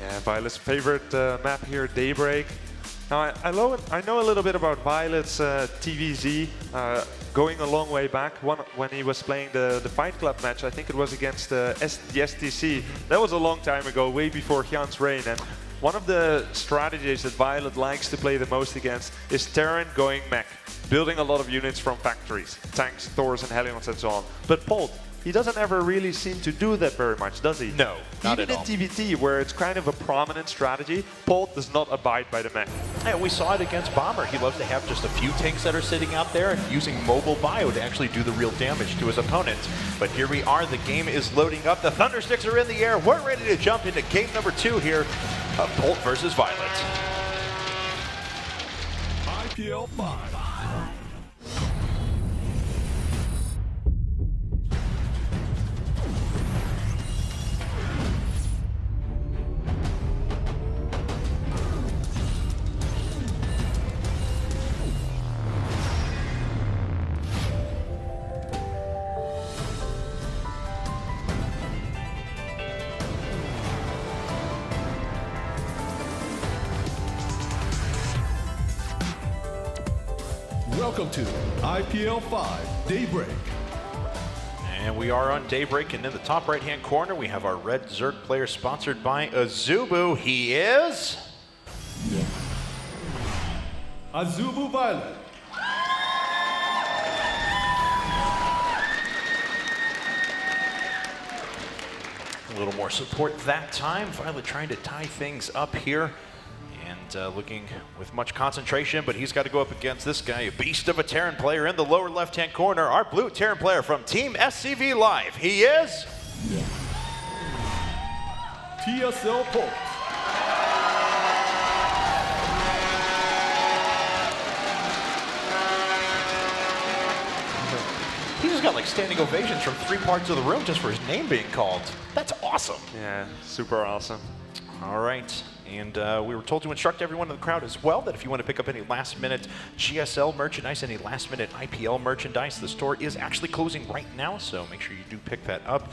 Yeah, Violet's favorite map here, Daybreak. Now, I know a little bit about Violet's TvZ, going a long way back. When he was playing the Fight Club match, I think it was against the SCTC. That was a long time ago, way before Jan's reign. And one of the strategies that Violet likes to play the most against is Terran going mech, building a lot of units from factories, tanks, Thors, and Hellions, and so on. But Polt, he doesn't ever really seem to do that very much, does he? No, not at all. Even in TvT, where it's kind of a prominent strategy, Polt does not abide by the mech. Yeah, we saw it against Bomber. He loves to have just a few tanks that are sitting out there and using mobile bio to actually do the real damage to his opponents. But here we are, the game is loading up, the Thundersticks are in the air, we're ready to jump into game number 2 here of Polt versus Violet. IPL 5. Welcome to IPL 5 Daybreak. And we are on Daybreak, and in the top right-hand corner, we have our red Zerg player sponsored by Azubu. He is... Azubu Violet. A little more support that time. Violet trying to tie things up here. And looking with much concentration, but he's got to go up against this guy, a beast of a Terran player in the lower left-hand corner, our blue Terran player from Team SCV Live. He is... TSL Polt. He just got like standing ovations from 3 parts of the room just for his name being called. That's awesome. Yeah, super awesome. All right. And we were told to instruct everyone in the crowd as well that if you want to pick up any last-minute GSL merchandise, any last-minute IPL merchandise, the store is actually closing right now, so make sure you do pick that up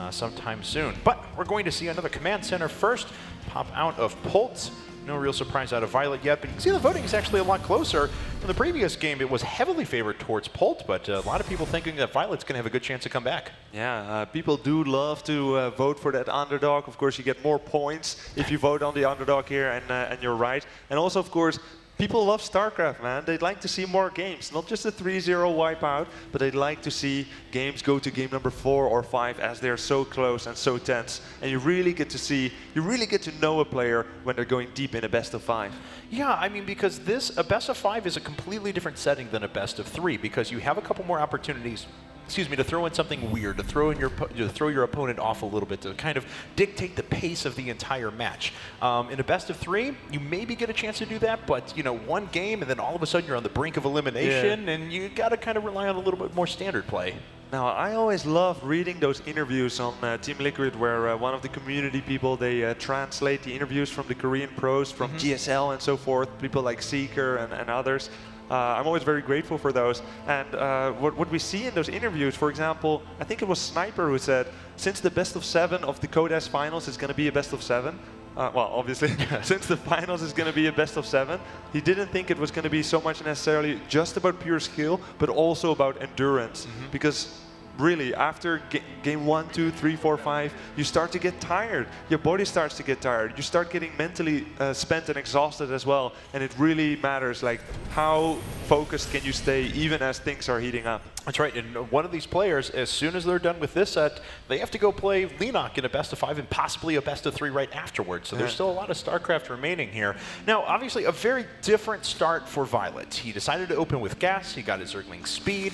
sometime soon. But we're going to see another command center first pop out of Polt. No real surprise out of Violet yet, but you can see the voting is actually a lot closer. In the previous game, it was heavily favored towards Polt, but a lot of people thinking that Violet's going to have a good chance to come back. Yeah, people do love to vote for that underdog. Of course, you get more points if you vote on the underdog here, and you're right. And also, of course, people love StarCraft, man. They'd like to see more games, not just a 3-0 wipeout, but they'd like to see games go to game number 4 or 5 as they're so close and so tense. And you really get to know a player when they're going deep in a best of 5. Yeah, I mean, because a best of 5 is a completely different setting than a best of 3, because you have a couple more opportunities, to throw in something weird, to throw your opponent off a little bit, to kind of dictate the pace of the entire match. In a best of 3, you maybe get a chance to do that, but one game and then all of a sudden you're on the brink of elimination, and you got to kind of rely on a little bit more standard play. Now, I always love reading those interviews on Team Liquid where one of the community people, they translate the interviews from the Korean pros, from GSL and so forth, people like Seeker and others. I'm always very grateful for those. And what we see in those interviews, for example, I think it was Sniper who said, since the best of 7 of the Codes finals is going to be a best of 7, well, obviously, since the finals is going to be a best of 7, he didn't think it was going to be so much necessarily just about pure skill, but also about endurance. Because really, after game 1, 2, 3, 4, 5, you start to get tired. Your body starts to get tired. You start getting mentally spent and exhausted as well. And it really matters, like, how focused can you stay even as things are heating up. That's right, and one of these players, as soon as they're done with this set, they have to go play Lenok in a best of 5 and possibly a best of 3 right afterwards. So there's still a lot of StarCraft remaining here. Now, obviously, a very different start for Violet. He decided to open with gas. He got his Zergling speed.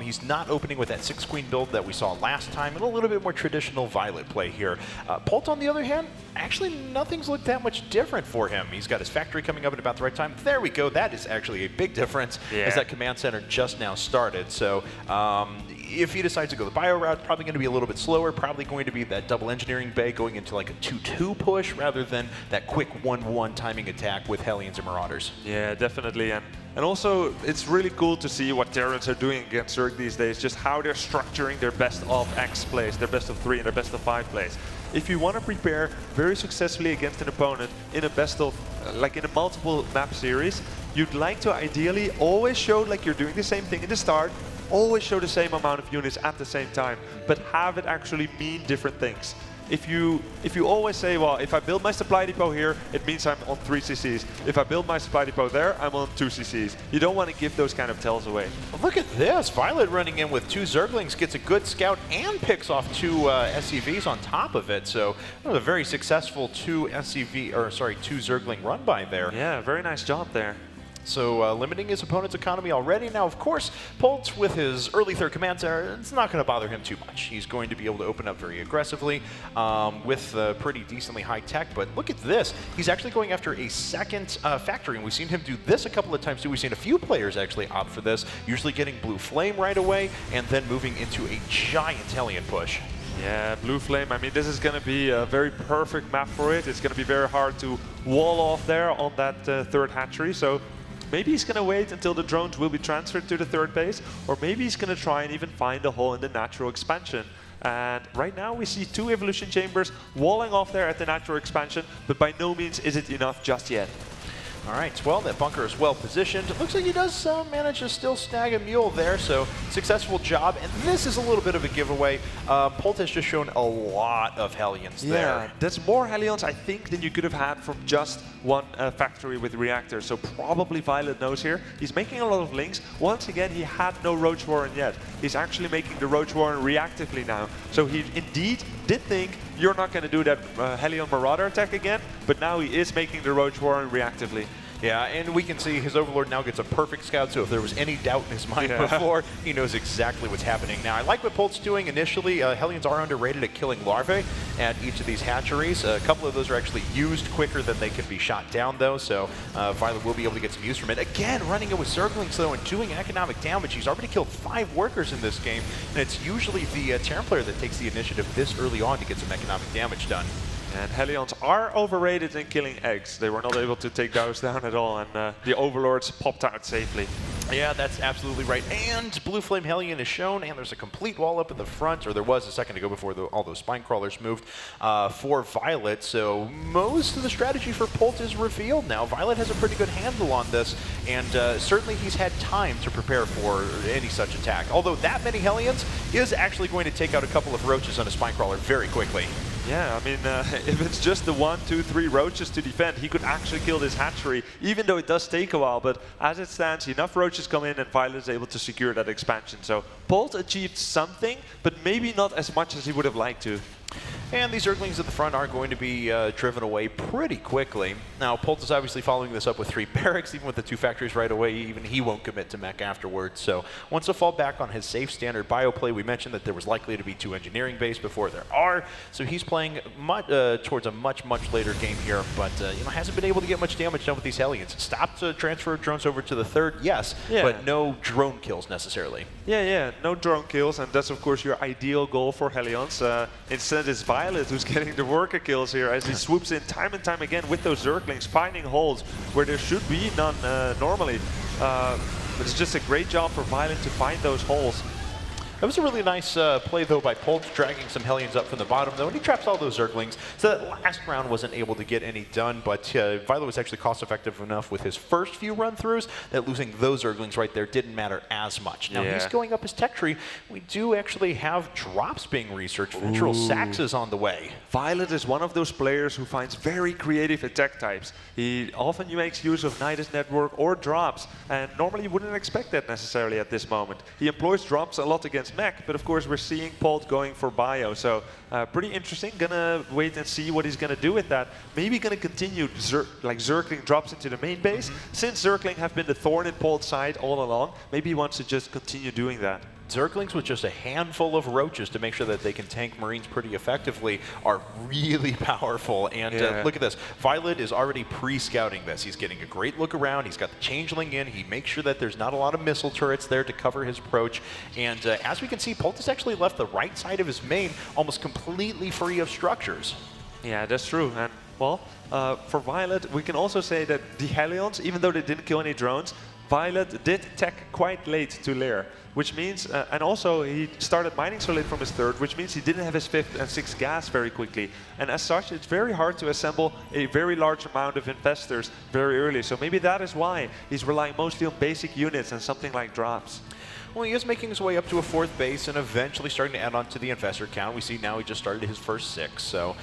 He's not opening with that 6-queen build that we saw last time, and a little bit more traditional Violet play here. Polt, on the other hand, actually nothing's looked that much different for him. He's got his factory coming up at about the right time. There we go. That is actually a big difference as that command center just now started. So if he decides to go the bio route, probably going to be a little bit slower, probably going to be that double engineering bay going into like a 2-2 push rather than that quick 1-1 timing attack with Hellions and Marauders. Yeah, definitely. And also, it's really cool to see what Terrans are doing against Zerg these days, just how they're structuring their best of X plays, their best of 3 and their best of 5 plays. if you want to prepare very successfully against an opponent in a best of, like in a multiple map series, you'd like to ideally always show like you're doing the same thing in the start, always show the same amount of units at the same time, but have it actually mean different things. If you always say, well, if I build my supply depot here, it means I'm on 3 CCs. If I build my supply depot there, I'm on 2 CCs. You don't want to give those kind of tells away. Well, look at this. Violet running in with 2 Zerglings, gets a good scout and picks off 2 SCVs on top of it. So a very successful 2 Zergling run by there. Yeah, very nice job there. So limiting his opponent's economy already. Now, of course, Polt with his early third command center, it's not going to bother him too much. He's going to be able to open up very aggressively with pretty decently high tech. But look at this. He's actually going after a second factory, and we've seen him do this a couple of times too. We've seen a few players actually opt for this, usually getting Blue Flame right away, and then moving into a giant Hellion push. Yeah, Blue Flame, I mean, this is going to be a very perfect map for it. It's going to be very hard to wall off there on that third hatchery. So maybe he's going to wait until the drones will be transferred to the third base, or maybe he's going to try and even find a hole in the natural expansion. And right now we see 2 evolution chambers walling off there at the natural expansion, but by no means is it enough just yet. All right, well, that bunker is well positioned. It looks like he does manage to still snag a mule there, so successful job. And this is a little bit of a giveaway. Polt has just shown a lot of Hellions there. Yeah, that's more Hellions, I think, than you could have had from just one factory with reactors. So probably Violet knows here. He's making a lot of links. Once again, he had no Roach Warren yet. He's actually making the Roach Warren reactively now. So he indeed did think you're not going to do that Hellion Marauder attack again, but now he is making the Roach Warren reactively. Yeah, and we can see his Overlord now gets a perfect scout, so if there was any doubt in his mind before, he knows exactly what's happening. Now, I like what Polt's doing initially. Hellions are underrated at killing larvae at each of these hatcheries. A couple of those are actually used quicker than they can be shot down, though, so Violet will be able to get some use from it. Again, running it with Zerglings, though, and doing economic damage. He's already killed 5 workers in this game, and it's usually the Terran player that takes the initiative this early on to get some economic damage done. And Hellions are overrated in killing eggs. They were not able to take those down at all, and the Overlords popped out safely. Yeah, that's absolutely right. And Blue Flame Hellion is shown, and there's a complete wall up at the front, or there was a second ago before all those spine crawlers moved for Violet. So most of the strategy for Polt is revealed now. Violet has a pretty good handle on this, and certainly he's had time to prepare for any such attack. Although that many Hellions is actually going to take out a couple of roaches on a spine crawler very quickly. Yeah, I mean, if it's just the 1, 2, 3 roaches to defend, he could actually kill this hatchery, even though it does take a while. But as it stands, enough roaches come in and Violet is able to secure that expansion. So Polt achieved something, but maybe not as much as he would have liked to. And these Zerglings at the front are going to be driven away pretty quickly. Now, Polt is obviously following this up with 3 barracks, even with the 2 factories right away. Even he won't commit to mech afterwards. So wants to fall back on his safe standard bio play. We mentioned that there was likely to be 2 engineering base before there are. So he's playing towards a much later game here, but you know, hasn't been able to get much damage done with these Hellions. Stopped to transfer drones over to the third, yes, but no drone kills necessarily. Yeah, no drone kills, and that's of course your ideal goal for Hellions. Instead, it's Violet who's getting the worker kills here as he swoops in time and time again with those Zerglings, finding holes where there should be none normally. But it's just a great job for Violet to find those holes. That was a really nice play, though, by Polt, dragging some Hellions up from the bottom, though, and he traps all those Zerglings. So that last round wasn't able to get any done, but Violet was actually cost-effective enough with his first few run-throughs that losing those Zerglings right there didn't matter as much. Now, he's going up his tech tree. We do actually have drops being researched. Ventral Sax is on the way. Violet is one of those players who finds very creative attack types. He often makes use of Nidus Network or drops, and normally you wouldn't expect that necessarily at this moment. He employs drops a lot against mech, but of course we're seeing Polt going for bio, so pretty interesting. Gonna wait and see what he's gonna do with that. Maybe gonna continue Zergling drops into the main base. Since Zergling have been the thorn in Polt's side all along, maybe he wants to just continue doing that. Zerglings with just a handful of roaches to make sure that they can tank Marines pretty effectively are really powerful. And look at this. Violet is already pre-scouting this. He's getting a great look around. He's got the Changeling in. He makes sure that there's not a lot of missile turrets there to cover his approach. And as we can see, Polt has actually left the right side of his main almost completely free of structures. Yeah, that's true. And well, for Violet, we can also say that the Hellions, even though they didn't kill any drones, Violet did tech quite late to lair, which means, and also he started mining so late from his third, which means he didn't have his fifth and sixth gas very quickly. And as such, it's very hard to assemble a very large amount of investors very early. So maybe that is why he's relying mostly on basic units and something like drops. Well, he is making his way up to a fourth base and eventually starting to add on to the investor count. We see now he just started his first 6, so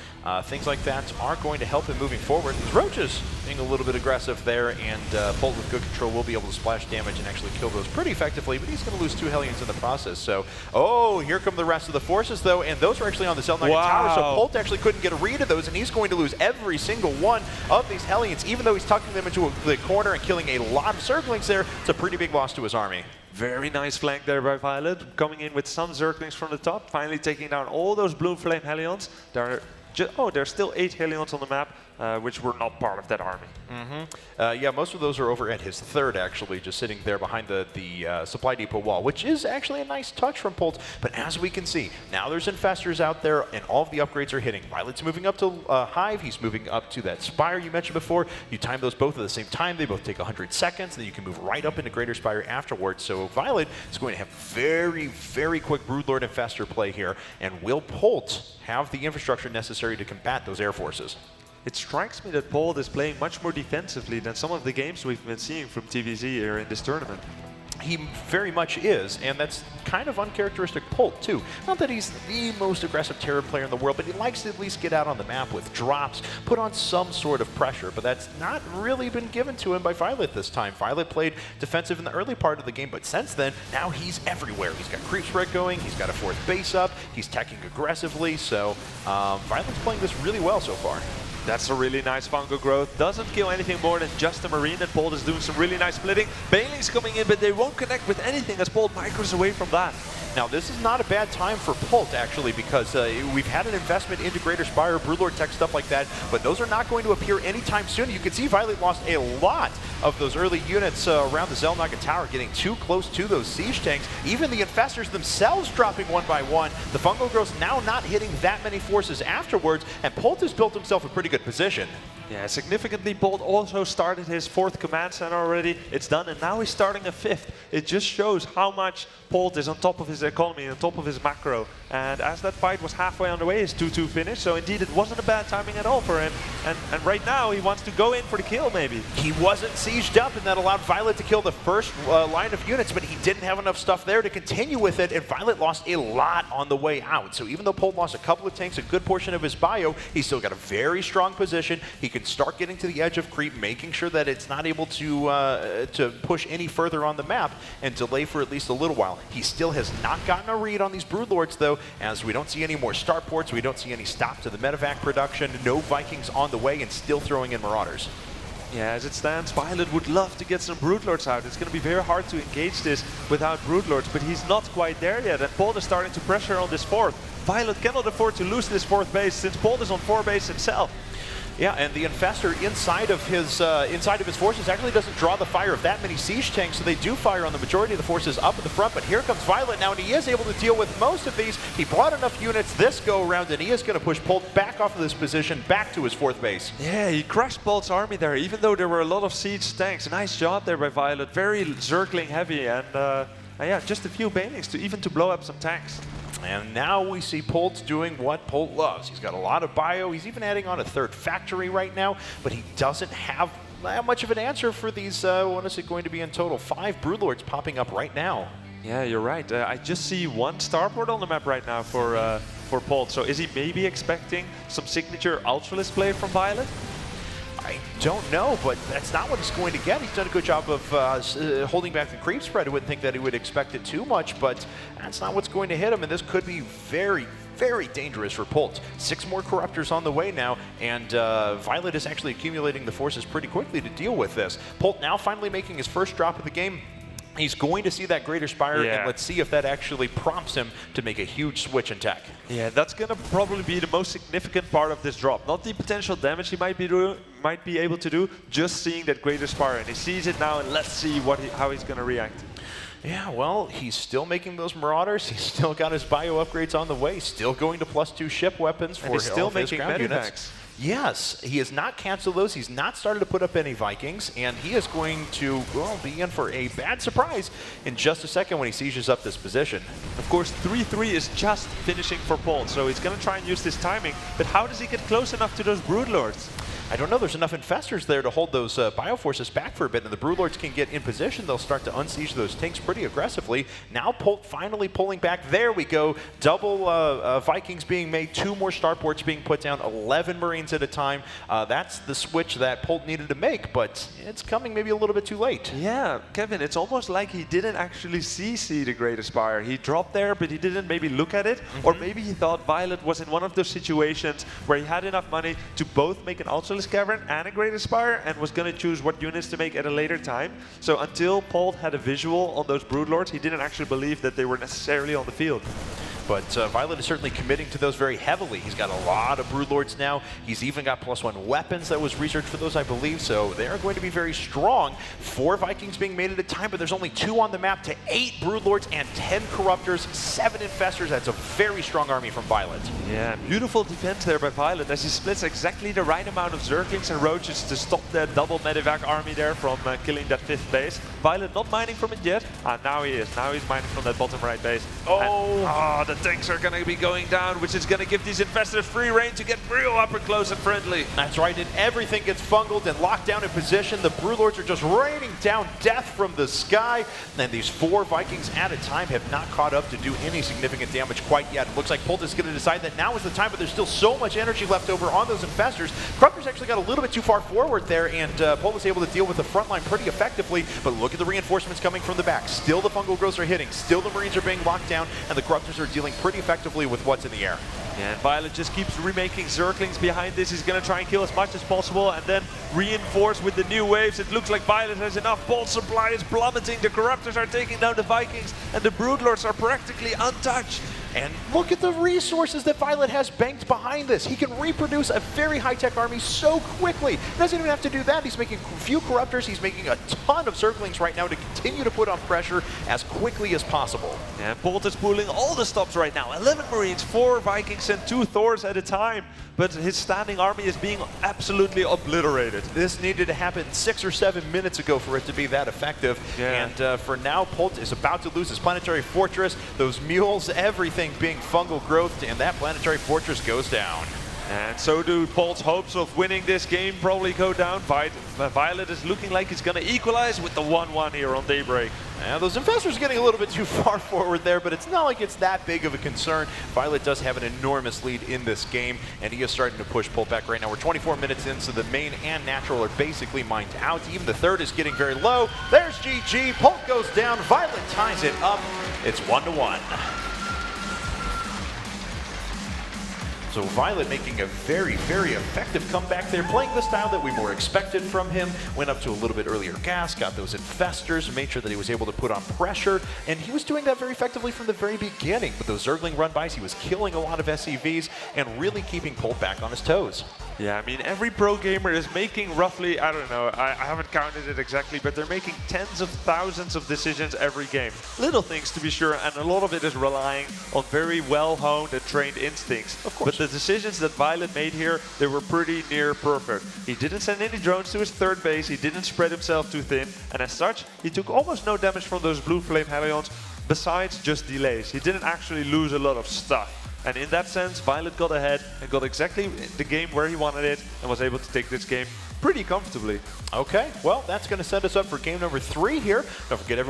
things like that are going to help him moving forward. Roaches being a little bit aggressive there, and Polt with good control will be able to splash damage and actually kill those pretty effectively, but he's going to lose 2 Hellions in the process. So, oh, here come the rest of the forces, though, and those are actually on the Zelnagga tower, so Polt actually couldn't get a read of those, and he's going to lose every single one of these Hellions, even though he's tucking them into the corner and killing a lot of Zerglings there. It's a pretty big loss to his army. Very nice flank there by Violet, coming in with some Zerglings from the top, finally taking down all those Blue Flame Hellions. There's still 8 Hellions on the map, which were not part of that army. Yeah, most of those are over at his third, actually, just sitting there behind the supply depot wall, which is actually a nice touch from Polt. But as we can see, now there's infestors out there, and all of the upgrades are hitting. Violet's moving up to Hive, he's moving up to that Spire you mentioned before. You time those both at the same time, they both take 100 seconds, then you can move right up into Greater Spire afterwards. So Violet is going to have very, very quick Broodlord Infestor play here, and will Polt have the infrastructure necessary to combat those air forces? It strikes me that Polt is playing much more defensively than some of the games we've been seeing from TvZ here in this tournament. He very much is, and that's kind of uncharacteristic Polt, too. Not that he's the most aggressive Terran player in the world, but he likes to at least get out on the map with drops, put on some sort of pressure, but that's not really been given to him by Violet this time. Violet played defensive in the early part of the game, but since then, now he's everywhere. He's got creep spread going, he's got a fourth base up, he's teching aggressively, so Violet's playing this really well so far. That's a really nice fungal growth. Doesn't kill anything more than just a Marine, and Polt is doing some really nice splitting. Baneling's coming in, but they won't connect with anything as Polt micros away from that. Now, this is not a bad time for Polt, actually, because we've had an investment into Greater Spire, Broodlord tech, stuff like that, but those are not going to appear anytime soon. You can see Violet lost a lot of those early units around the Zelnagga tower, getting too close to those siege tanks. Even the infestors themselves dropping one by one. The fungal growth now not hitting that many forces afterwards, and Polt has built himself a pretty good position. Yeah, significantly, Polt also started his 4th command center already. It's done, and now he's starting a 5th. It just shows how much Polt is on top of his economy, on top of his macro. And as that fight was halfway on the way, his 2-2 finish, so indeed it wasn't a bad timing at all for him. And right now, he wants to go in for the kill, maybe. He wasn't sieged up, and that allowed Violet to kill the first line of units, but he didn't have enough stuff there to continue with it, and Violet lost a lot on the way out. So even though Polt lost a couple of tanks, a good portion of his bio, he's still got a very strong position. He can start getting to the edge of creep, making sure that it's not able to push any further on the map and delay for at least a little while. He still has not gotten a read on these Broodlords, though, as we don't see any more starports, we don't see any stop to the medevac production, no Vikings on the way, and still throwing in Marauders. Yeah, as it stands, Violet would love to get some Broodlords out. It's going to be very hard to engage this without Broodlords, but he's not quite there yet, and Polt is starting to pressure on this 4th. Violet cannot afford to lose this 4th base, since Polt is on 4 base himself. Yeah, and the infestor inside of his forces actually doesn't draw the fire of that many siege tanks, so they do fire on the majority of the forces up at the front. But here comes Violet now, and he is able to deal with most of these. He brought enough units this go around, and he is going to push Polt back off of this position, back to his 4th base. Yeah, he crushed Polt's army there, even though there were a lot of siege tanks. Nice job there by Violet, very Zergling heavy, and yeah, just a few banelings to blow up some tanks. And now we see Polt doing what Polt loves. He's got a lot of bio. He's even adding on a 3rd factory right now, but he doesn't have that much of an answer for these, what is it going to be in total? 5 Broodlords popping up right now. Yeah, you're right. I just see 1 starport on the map right now for Polt. So is he maybe expecting some signature Ultralisk play from Violet? I don't know, but that's not what he's going to get. He's done a good job of holding back the creep spread. I wouldn't think that he would expect it too much, but that's not what's going to hit him, and this could be very, very dangerous for Polt. 6 more Corruptors on the way now, and Violet is actually accumulating the forces pretty quickly to deal with this. Polt now finally making his first drop of the game. He's going to see that Greater Spire, and let's see if that actually prompts him to make a huge switch in tech. Yeah, that's going to probably be the most significant part of this drop. Not the potential damage he might be able to do, just seeing that Greater Spire. And he sees it now, and let's see how he's going to react. Yeah, well, he's still making those Marauders. He's still got his bio upgrades on the way. Still going to +2 ship weapons for still making ground units. Yes, he has not canceled those. He's not started to put up any Vikings, and he is going to, well, be in for a bad surprise in just a second when he sieges up this position. Of course, 3-3 is just finishing for Polt, so he's going to try and use this timing. But how does he get close enough to those Broodlords? I don't know. There's enough infestors there to hold those Bioforces back for a bit, and the Broodlords can get in position. They'll start to unsiege those tanks pretty aggressively. Now Polt finally pulling back. There we go. Double Vikings being made, 2 more starports being put down, 11 Marines at a time. That's the switch that Polt needed to make, but it's coming maybe a little bit too late. Yeah, Kevin, it's almost like he didn't actually see the Great Aspire. He dropped there, but he didn't maybe look at it, or maybe he thought Violet was in one of those situations where he had enough money to both make an Ultralisk Cavern and a Great Aspire, and was going to choose what units to make at a later time. So until Polt had a visual on those Broodlords, he didn't actually believe that they were necessarily on the field. But Violet is certainly committing to those very heavily. He's got a lot of Broodlords now. He's even got +1 weapons that was researched for those, I believe. So they are going to be very strong. 4 Vikings being made at a time, but there's only 2 on the map to 8 Broodlords and 10 Corruptors, 7 Infestors. That's a very strong army from Violet. Yeah, beautiful defense there by Violet as he splits exactly the right amount of Zerglings and Roaches to stop that double Medivac army there from killing that 5th base. Violet not mining from it yet. Now he is. Now he's mining from that bottom right base. Oh! The tanks are going to be going down, which is going to give these infestors free reign to get real up and close and friendly. That's right, and everything gets fungled and locked down in position. The Broodlords are just raining down death from the sky. And these 4 Vikings at a time have not caught up to do any significant damage quite yet. It looks like Polt is going to decide that now is the time, but there's still so much energy left over on those infestors. Corruptors actually got a little bit too far forward there, and Polt was able to deal with the front line pretty effectively. But look at the reinforcements coming from the back. Still the fungal growths are hitting. Still the Marines are being locked down, and the Corruptors are dealing pretty effectively with what's in the air. Yeah, and Violet just keeps remaking Zerglings behind this. He's going to try and kill as much as possible and then reinforce with the new waves. It looks like Violet has enough. Bolt supply is plummeting. The Corruptors are taking down the Vikings and the Broodlords are practically untouched. And look at the resources that Violet has banked behind this. He can reproduce a very high-tech army so quickly. He doesn't even have to do that. He's making a few Corruptors. He's making a ton of Zerglings right now to continue to put on pressure as quickly as possible. Yeah, Polt is pulling all the stops right now. 11 Marines, 4 Vikings and 2 Thors at a time. But his standing army is being absolutely obliterated. This needed to happen 6 or 7 minutes ago for it to be that effective. Yeah. And for now, Polt is about to lose his planetary fortress. Those mules, everything being fungal growth, and that planetary fortress goes down. And so do Polt's hopes of winning this game probably go down. Violet is looking like he's going to equalize with the 1-1 here on Daybreak. Now, those infestors are getting a little bit too far forward there, but it's not like it's that big of a concern. Violet does have an enormous lead in this game, and he is starting to push Polt back right now. We're 24 minutes in, so the main and natural are basically mined out. Even the third is getting very low. There's GG. Polt goes down. Violet ties it up. It's 1-1. So Violet making a very, very effective comeback there, playing the style that we more expected from him. Went up to a little bit earlier gas, got those infestors, made sure that he was able to put on pressure, and he was doing that very effectively from the very beginning. With those Zergling run-bys, he was killing a lot of SCVs and really keeping Polt back on his toes. Yeah, I mean, every pro gamer is making roughly, I don't know, I haven't counted it exactly, but they're making tens of thousands of decisions every game. Little things to be sure, and a lot of it is relying on very well-honed and trained instincts. Of course. But the decisions that Violet made here, they were pretty near perfect. He didn't send any drones to his third base, he didn't spread himself too thin, and as such, he took almost no damage from those Blue Flame Hellions, besides just delays. He didn't actually lose a lot of stuff. And in that sense, Violet got ahead and got exactly the game where he wanted it and was able to take this game pretty comfortably. Okay, well, that's going to set us up for game number 3 here. Don't forget, everyone.